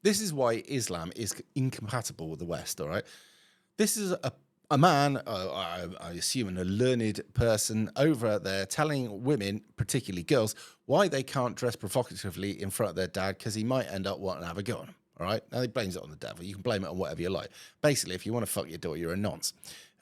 This is why Islam is incompatible with the West, all right? This is a man, I assume a learned person over there telling women, particularly girls, why they can't dress provocatively in front of their dad because he might end up wanting to have a go on him. All right. Now he blames it on the devil. You can blame it on whatever you like. Basically, if you want to fuck your daughter, you're a nonce.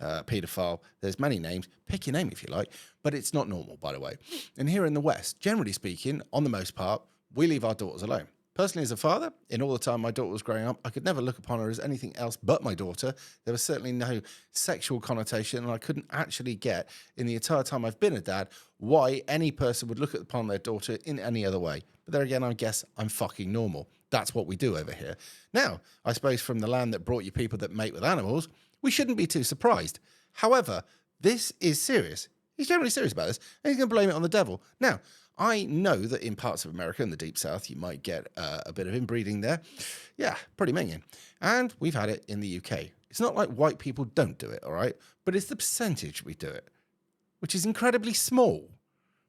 Paedophile. There's many names. Pick your name if you like, but it's not normal, by the way. And here in the West, generally speaking, on the most part, we leave our daughters alone. Personally, as a father, in all the time my daughter was growing up, I could never look upon her as anything else but my daughter. There was certainly no sexual connotation, and I couldn't actually get, in the entire time I've been a dad, why any person would look upon their daughter in any other way. But there again, I guess I'm fucking normal. That's what we do over here. Now, I suppose from the land that brought you people that mate with animals, we shouldn't be too surprised. However, this is serious. He's generally serious about this, and he's going to blame it on the devil. Now, I know that in parts of America and the Deep South, you might get a bit of inbreeding there. Yeah, pretty minging. And we've had it in the UK. It's not like white people don't do it, all right? But it's the percentage we do it, which is incredibly small.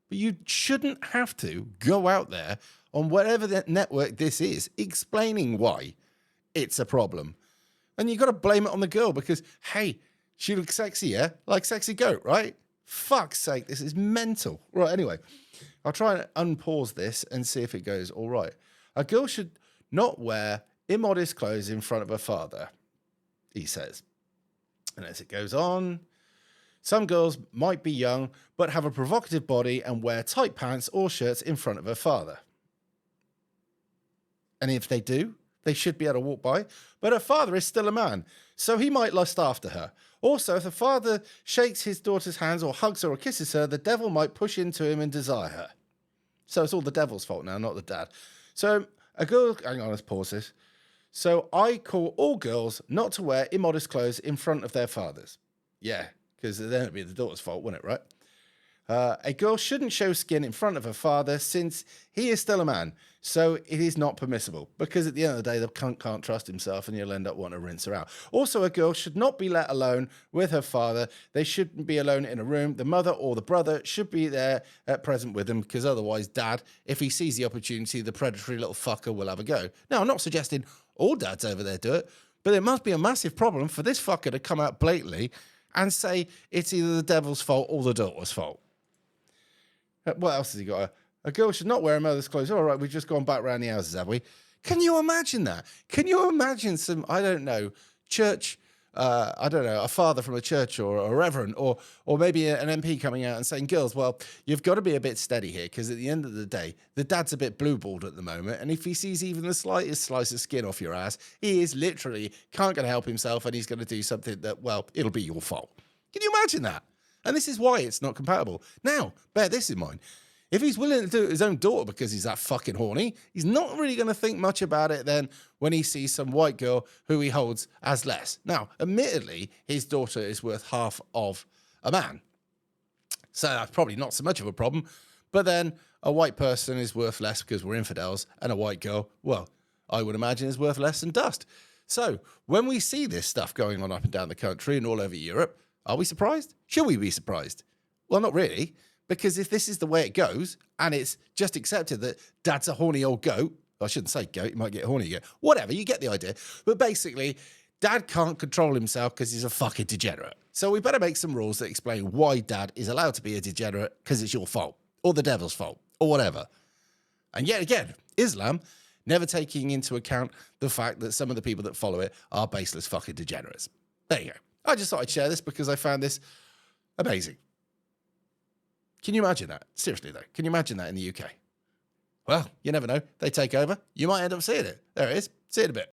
But you shouldn't have to go out there on whatever that network this is, explaining why it's a problem. And you've got to blame it on the girl because, hey, she looks sexy, yeah? Like sexy goat, right? Fuck's sake, this is mental. Right, anyway, I'll try and unpause this and see if it goes all right. A girl should not wear immodest clothes in front of her father, he says. And as it goes on, some girls might be young, but have a provocative body and wear tight pants or shirts in front of her father. And if they do, they should be able to walk by. But her father is still a man, so he might lust after her. Also, if the father shakes his daughter's hands or hugs her or kisses her, the devil might push into him and desire her. So it's all the devil's fault now, not the dad. So a girl, hang on, let's pause this. So I call all girls not to wear immodest clothes in front of their fathers. Yeah, because then it'd be the daughter's fault, wouldn't it, right? A girl shouldn't show skin in front of her father since he is still a man, so it is not permissible because at the end of the day, the cunt can't trust himself and you'll end up wanting to rinse her out. Also, a girl should not be let alone with her father. They shouldn't be alone in a room. The mother or the brother should be there at present with them because otherwise, dad, if he sees the opportunity, the predatory little fucker will have a go. Now, I'm not suggesting all dads over there do it, but it must be a massive problem for this fucker to come out blatantly and say it's either the devil's fault or the daughter's fault. What else has he got? A girl should not wear a mother's clothes. All right, we've just gone back around the houses, have we? Can you imagine that? Can you imagine some, I don't know, church, I don't know, a father from a church or a reverend or maybe an MP coming out and saying, girls, well, you've got to be a bit steady here because at the end of the day, the dad's a bit blue-balled at the moment. And if he sees even the slightest slice of skin off your ass, he is literally can't going to help himself and he's going to do something that, well, it'll be your fault. Can you imagine that? And this is why it's not compatible. Now, bear this in mind. If he's willing to do it his own daughter because he's that fucking horny, he's not really going to think much about it then when he sees some white girl who he holds as less. Now, admittedly, his daughter is worth half of a man. So that's probably not so much of a problem. But then a white person is worth less because we're infidels, and a white girl, well, I would imagine is worth less than dust. So when we see this stuff going on up and down the country and all over Europe, are we surprised? Should we be surprised? Well, not really, because if this is the way it goes and it's just accepted that dad's a horny old goat, I shouldn't say goat, you might get horny again. Whatever, you get the idea. But basically, dad can't control himself because he's a fucking degenerate. So we better make some rules that explain why dad is allowed to be a degenerate because it's your fault or the devil's fault or whatever. And yet again, Islam never taking into account the fact that some of the people that follow it are baseless fucking degenerates. There you go. I just thought I'd share this because I found this amazing. Can you imagine that? Seriously, though, can you imagine that in the UK? Well, you never know. They take over. You might end up seeing it. There it is. See it in a bit.